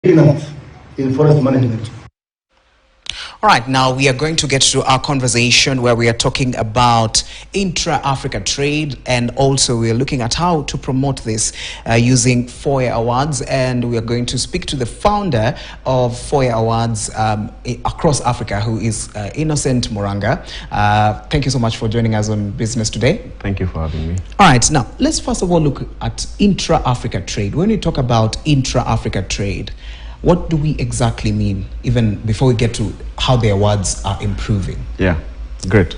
enough in forest management. All right, now we are going to get to our conversation where we are talking about intra-Africa trade, and also we are looking at how to promote this using FOYA Awards, and we are going to speak to the founder of FOYA Awards across Africa, who is Innocent Moranga. Thank you so much for joining us on Business Today. Thank you for having me. All right, now let's first of all look at intra-Africa trade. When we talk about intra-Africa trade, what do we exactly mean, even before we get to how the awards are improving? Yeah, great.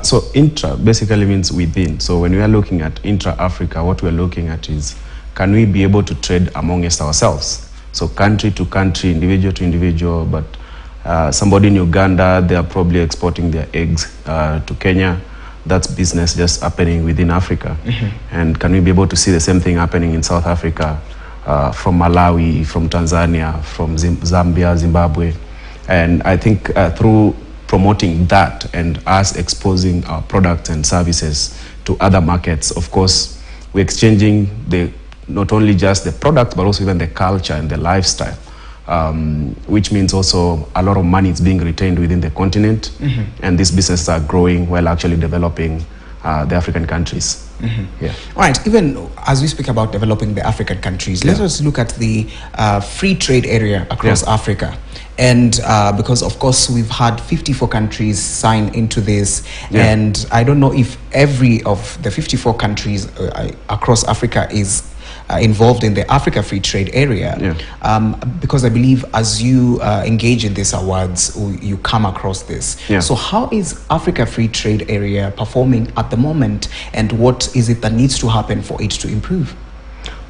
So intra basically means within. So when we are looking at intra-Africa, what we're looking at is, can we be able to trade amongst ourselves? So country to country, individual to individual, but somebody in Uganda, they are probably exporting their eggs to Kenya. That's business just happening within Africa. Mm-hmm. And can we be able to see the same thing happening in South Africa? From Malawi, from Tanzania, from Zambia, Zimbabwe. And I think through promoting that and us exposing our products and services to other markets, of course, we're exchanging not only just the product, but also even the culture and the lifestyle, which means also a lot of money is being retained within the continent. Mm-hmm. And these businesses are growing while actually developing the African countries. Mm-hmm. Yeah. All right, even as we speak about developing the African countries, let us look at the free trade area across Africa. And because, of course, we've had 54 countries sign into this. Yeah. And I don't know if every of the 54 countries across Africa is involved in the Africa Free Trade Area. Yeah. Because I believe as you engage in these awards, you come across this. Yeah. So how is Africa Free Trade Area performing at the moment, and what is it that needs to happen for it to improve?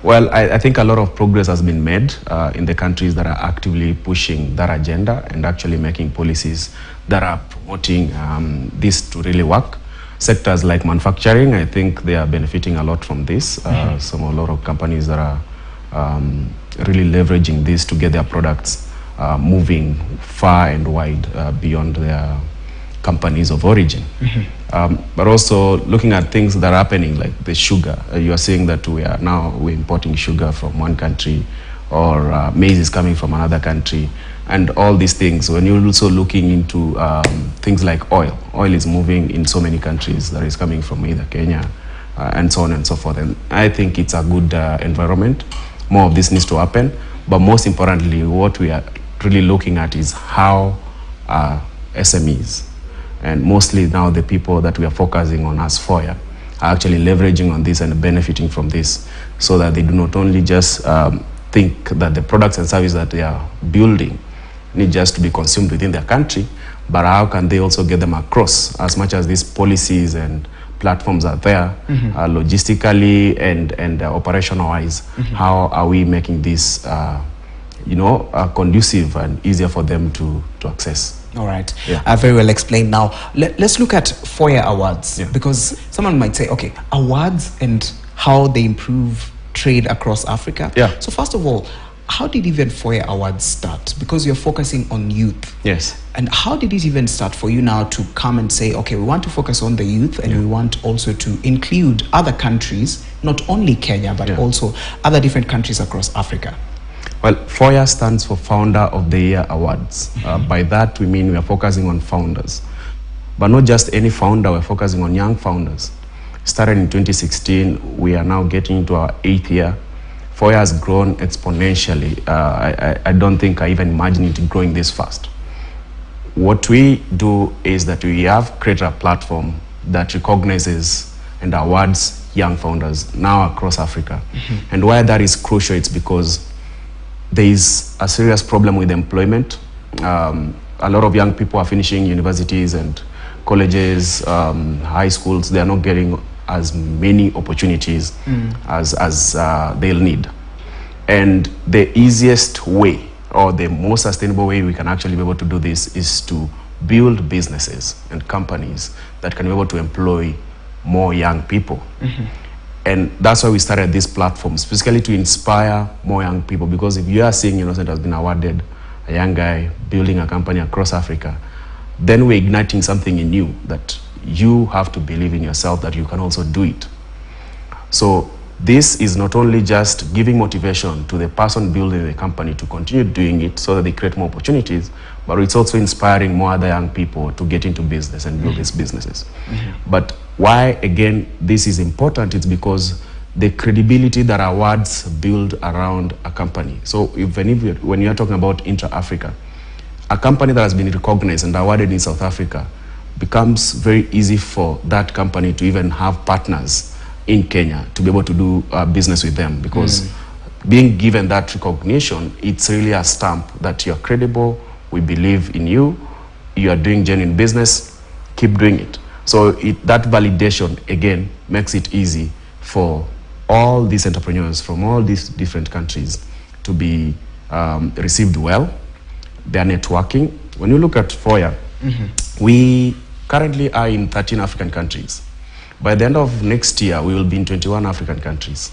Well, I think a lot of progress has been made in the countries that are actively pushing that agenda and actually making policies that are promoting this to really work. Sectors like manufacturing, I think they are benefiting a lot from this. A lot of companies that are really leveraging this to get their products moving far and wide beyond their companies of origin. Mm-hmm. But also looking at things that are happening, like the sugar. You are saying that we're importing sugar from one country, or maize is coming from another country. And all these things, when you're also looking into things like oil is moving in so many countries that is coming from either Kenya and so on and so forth. And I think it's a good environment. More of this needs to happen. But most importantly, what we are really looking at is how SMEs, and mostly now the people that we are focusing on as FOYA, are actually leveraging on this and benefiting from this, so that they do not only just think that the products and services that they are building need just to be consumed within their country, but how can they also get them across, as much as these policies and platforms are there, logistically and operational-wise. Mm-hmm. How are we making this conducive and easier for them to access? All right. Yeah. Very well explained. Now, let's look at FOYA Awards, because someone might say, okay, awards and how they improve trade across Africa. Yeah. So first of all, how did even FOYA Awards start? Because you're focusing on youth. Yes. And how did it even start for you now to come and say, okay, we want to focus on the youth, and we want also to include other countries, not only Kenya, but also other different countries across Africa? Well, FOYA stands for Founder of the Year Awards. By that, we mean we are focusing on founders. But not just any founder, we're focusing on young founders. Started in 2016, we are now getting into our 8th year. FOYA has grown exponentially. I don't think I even imagined it growing this fast. What we do is that we have created a platform that recognizes and awards young founders now across Africa. Mm-hmm. And why that is crucial, it's because there is a serious problem with employment. A lot of young people are finishing universities and colleges, high schools. They are not getting as many opportunities as they'll need. And the easiest way, or the most sustainable way we can actually be able to do this, is to build businesses and companies that can be able to employ more young people. Mm-hmm. And that's why we started this platform, specifically to inspire more young people. Because if you are seeing Innocent has been awarded, a young guy building a company across Africa, then we're igniting something in you, that you have to believe in yourself, that you can also do it. So this is not only just giving motivation to the person building the company to continue doing it so that they create more opportunities, but it's also inspiring more other young people to get into business and build these businesses. But why, again, this is important, it's because the credibility that awards build around a company. So when you're talking about Intra Africa, a company that has been recognized and awarded in South Africa becomes very easy for that company to even have partners in Kenya to be able to do business with them, because being given that recognition, it's really a stamp that you're credible, we believe in you, you are doing genuine business, keep doing it. So that validation, again, makes it easy for all these entrepreneurs from all these different countries to be received well. They are networking. When you look at FOYA, we currently are in 13 African countries. By the end of next year, we will be in 21 African countries.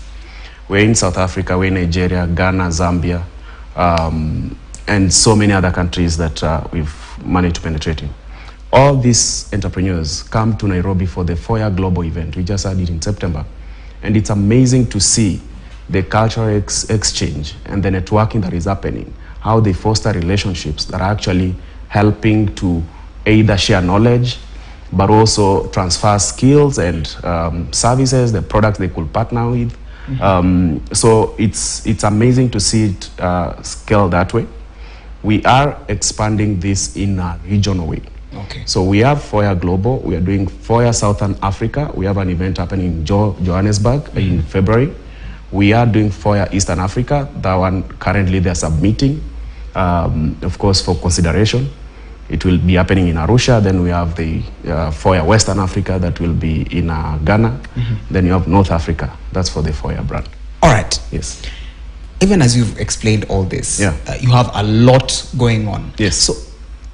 We're in South Africa, we're in Nigeria, Ghana, Zambia, and so many other countries that we've managed to penetrate in. All these entrepreneurs come to Nairobi for the FOYA Global event. We just had it in September. And it's amazing to see the cultural exchange and the networking that is happening, how they foster relationships that are actually helping to either share knowledge, but also transfer skills and services, the products they could partner with. So it's amazing to see it scale that way. We are expanding this in a regional way. Okay. So we have FOYA Global, we are doing FOYA Southern Africa. We have an event happening in Johannesburg in February. We are doing FOYA Eastern Africa. That one currently they're submitting, of course, for consideration. It will be happening in Arusha. Then we have the FOYA Western Africa that will be in Ghana. Then you have North Africa. That's for the FOYA brand. All right. Yes. Even as you've explained all this, you have a lot going on. Yes. So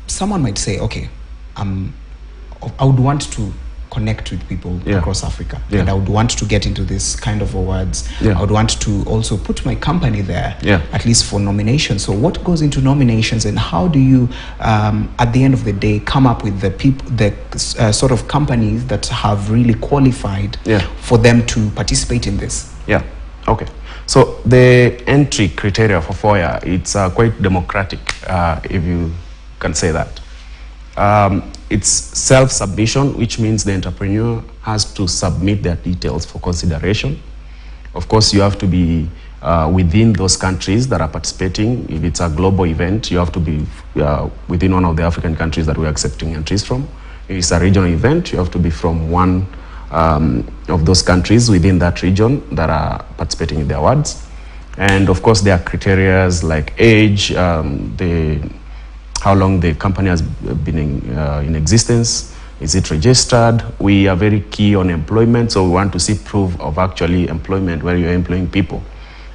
someone might say, okay, I would want to connect with people across Africa, and I would want to get into this kind of awards. I would want to also put my company there, at least for nomination. So what goes into nominations, and how do you, at the end of the day, come up with the people, the sort of companies that have really qualified for them to participate in this? Yeah. Okay. So the entry criteria for FOYA, it's quite democratic, if you can say that. It's self-submission, which means the entrepreneur has to submit their details for consideration. Of course, you have to be within those countries that are participating. If it's a global event, you have to be within one of the African countries that we're accepting entries from. If it's a regional event, you have to be from one of those countries within that region that are participating in the awards. And of course, there are criteria like age, how long the company has been in existence, is it registered? We are very key on employment, so we want to see proof of actually employment where you're employing people.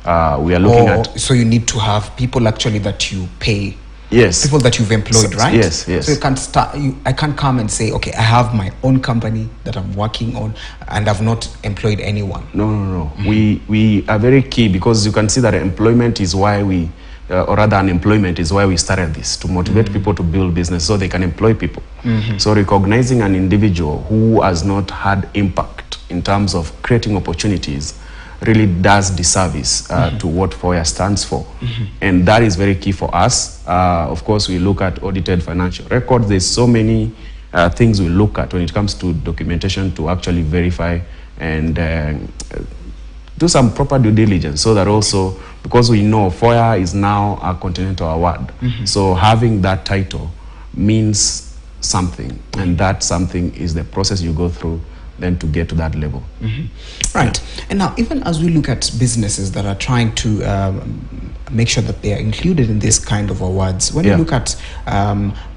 We are looking at... So you need to have people actually that you pay. Yes. People that you've employed, right? Yes, yes. So you can't start, I can't come and say, okay, I have my own company that I'm working on and I've not employed anyone. No. We are very key, because you can see that employment is why we, or rather unemployment is why we started this, to motivate people to build business so they can employ people. So recognizing an individual who has not had impact in terms of creating opportunities really does disservice to what FOYA stands for. And that is very key for us. Of course, we look at audited financial records. There's so many things we look at when it comes to documentation to actually verify and do some proper due diligence, so that also, because we know FOYA is now a continental award, so having that title means something, and that something is the process you go through then to get to that level. Right. And now, even as we look at businesses that are trying to make sure that they are included in this kind of awards, when you look at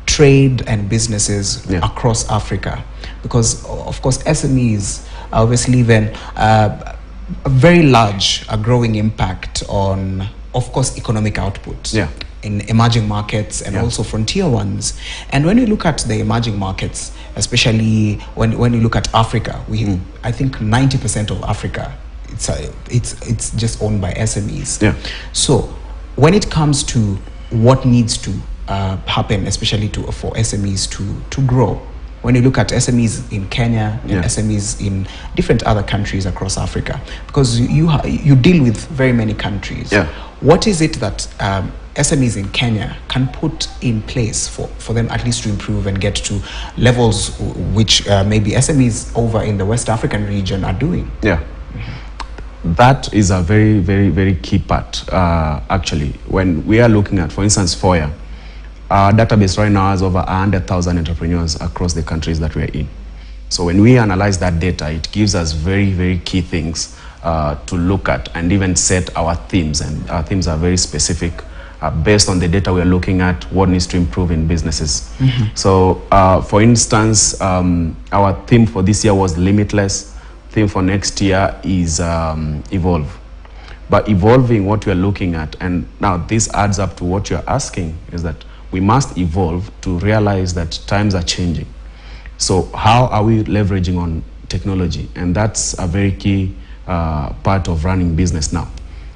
trade and businesses across Africa, because of course SMEs are obviously then a very large, growing impact on, of course, economic output in emerging markets and also frontier ones. And when you look at the emerging markets, especially when you look at Africa, I think 90% of Africa, it's just owned by SMEs. So when it comes to what needs to happen, especially for SMEs to grow, when you look at SMEs in Kenya and Yeah. SMEs in different other countries across Africa, because you deal with very many countries. Yeah. What is it that SMEs in Kenya can put in place for them at least to improve and get to levels which maybe SMEs over in the West African region are doing? Yeah. That is a very, very, very key part, actually. When we are looking at, for instance, FOYA, our database right now has over 100,000 entrepreneurs across the countries that we're in. So when we analyze that data, it gives us very, very key things to look at and even set our themes. And our themes are very specific based on the data we're looking at, what needs to improve in businesses. So for instance, our theme for this year was limitless. Theme for next year is evolve. But evolving what we are looking at, and now this adds up to what you're asking, is that we must evolve to realize that times are changing. So how are we leveraging on technology? And that's a very key part of running business now.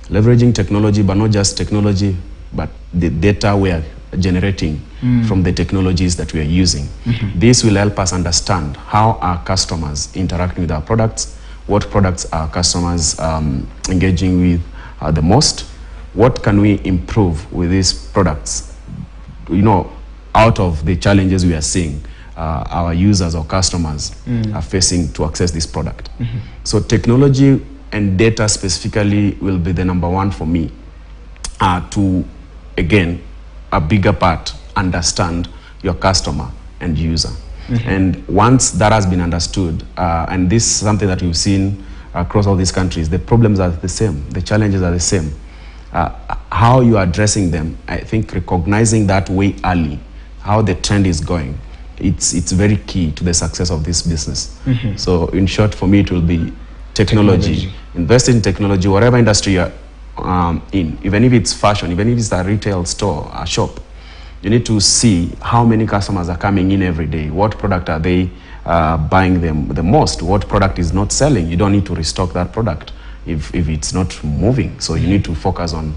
Leveraging technology, but not just technology, but the data we are generating from the technologies that we are using. This will help us understand how our customers interacting with our products, what products our customers engaging with the most, what can we improve with these products, out of the challenges we are seeing our users or customers are facing to access this product. So technology and data specifically will be the number one for me to, again, a bigger part, understand your customer and user. And once that has been understood, and this is something that we've seen across all these countries, the problems are the same, the challenges are the same. How you are addressing them, I think recognizing that way early, how the trend is going, it's very key to the success of this business. So in short, for me, it will be technology. Invest in technology, whatever industry you're in, even if it's fashion, even if it's a retail store, a shop, you need to see how many customers are coming in every day. What product are they buying them the most? What product is not selling? You don't need to restock that product if it's not moving. So you need to focus on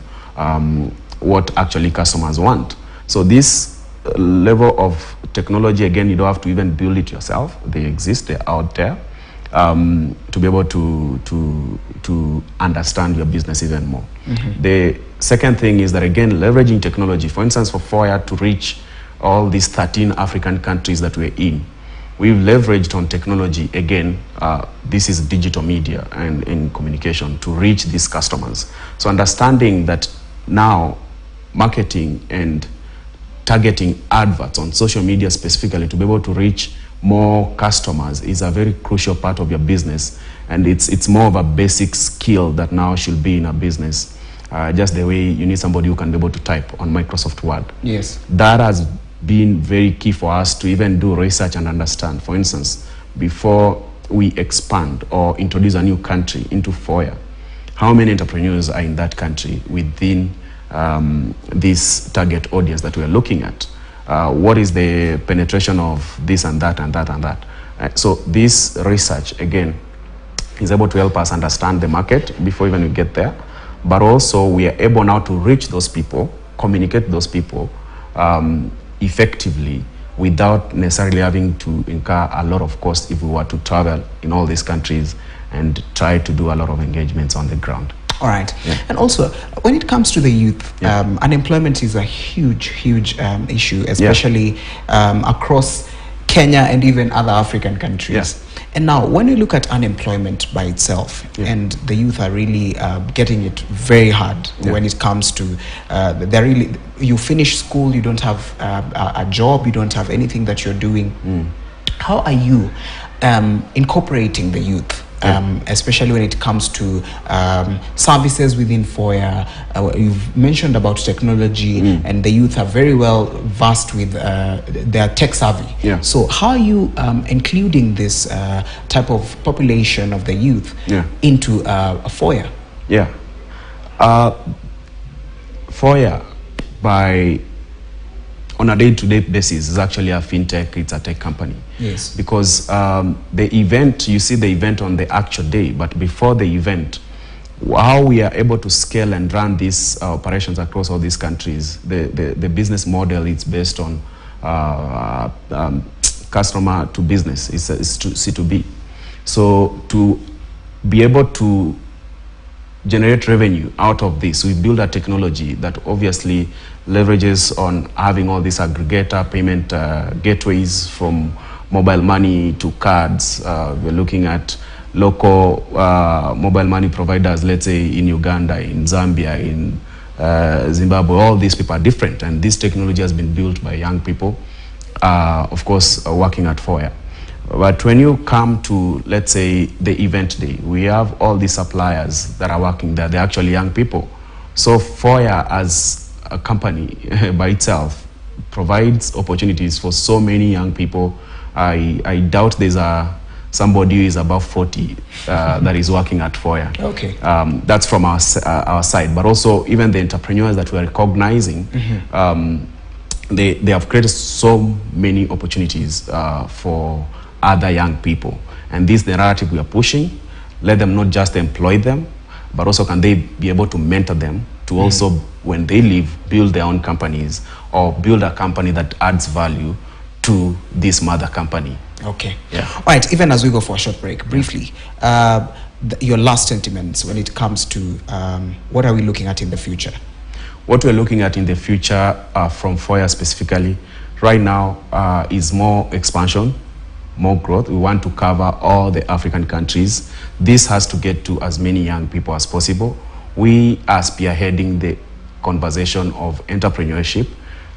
what actually customers want. So this level of technology, again, you don't have to even build it yourself. They exist, they're out there. To be able to understand your business even more. The second thing is that, again, leveraging technology, for instance, for FOYA to reach all these 13 African countries that we're in, we've leveraged on technology, again, this is digital media and in communication to reach these customers. So understanding that now marketing and targeting adverts on social media specifically to be able to reach more customers is a very crucial part of your business, and it's more of a basic skill that now should be in a business, just the way you need somebody who can be able to type on Microsoft Word. Yes, that has been very key for us to even do research and understand. For instance, before we expand or introduce a new country into FOYA, how many entrepreneurs are in that country within this target audience that we are looking at? What is the penetration of this and that and that and that? So this research, again, is able to help us understand the market before even we get there. But also we are able now to reach those people, communicate those people effectively without necessarily having to incur a lot of cost if we were to travel in all these countries and try to do a lot of engagements on the ground. All right. Yeah. And also, when it comes to the youth, Yeah. Unemployment is a huge issue, especially across Kenya and even other African countries. Yeah. And now, when you look at unemployment by itself, Yeah. and the youth are really getting it very hard Yeah. when it comes to, you finish school, you don't have a job, you don't have anything that you're doing. How are you incorporating the youth? Especially when it comes to services within FOYA. You've mentioned about technology, and the youth are very well versed with their tech savvy. Yeah. So how are you including this type of population of the youth into FOYA? Yeah. FOYA, on a day-to-day basis, is actually a fintech, it's a tech company. Yes. Because the event, you see the event on the actual day, but before the event, how we are able to scale and run these operations across all these countries, the business model is based on customer to business, it's to C2B. So to be able to generate revenue out of this, we build a technology that obviously leverages on having all these aggregator payment gateways, from mobile money to cards. We're looking at local mobile money providers, let's say in Uganda, in Zambia, in Zimbabwe. All these people are different, and this technology has been built by young people, of course, working at FOYA. But when you come to, let's say, the event day, we have all these suppliers that are working there. They're actually young people. So FOYA as a company by itself provides opportunities for so many young people. I doubt there's somebody who is above 40 that is working at FOYA. Okay. That's from our side. But also even the entrepreneurs that we are recognizing, they have created so many opportunities for other young people. And this is the narrative we are pushing. Let them not just employ them, but also can they be able to mentor them to also, when they leave, build their own companies or build a company that adds value to this mother company. Okay. Yeah. All right, even as we go for a short break, briefly, your last sentiments when it comes to what are we looking at in the future? What we're looking at in the future from FOYA specifically, right now is more expansion, more growth. We want to cover all the African countries. This has to get to as many young people as possible. We are spearheading the conversation of entrepreneurship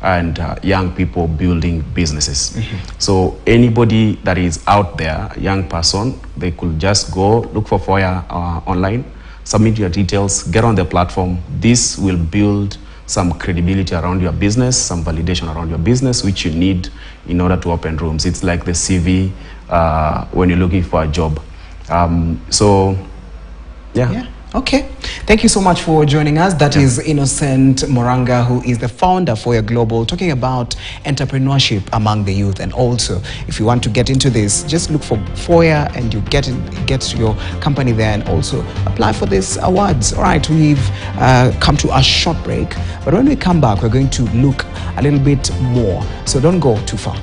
and young people building businesses. So anybody that is out there, young person, they could just go look for FOYA online, submit your details, get on the platform. This will build some credibility around your business, some validation around your business, which you need in order to open rooms. It's like the CV when you're looking for a job. So, yeah. Okay. Thank you so much for joining us. That is Innocent Moranga, who is the founder for FOYA Global, talking about entrepreneurship among the youth. And also, if you want to get into this, just look for FOYA and you get your company there, and also apply for these awards. All right, we've come to a short break, but when we come back, we're going to look a little bit more. So don't go too far.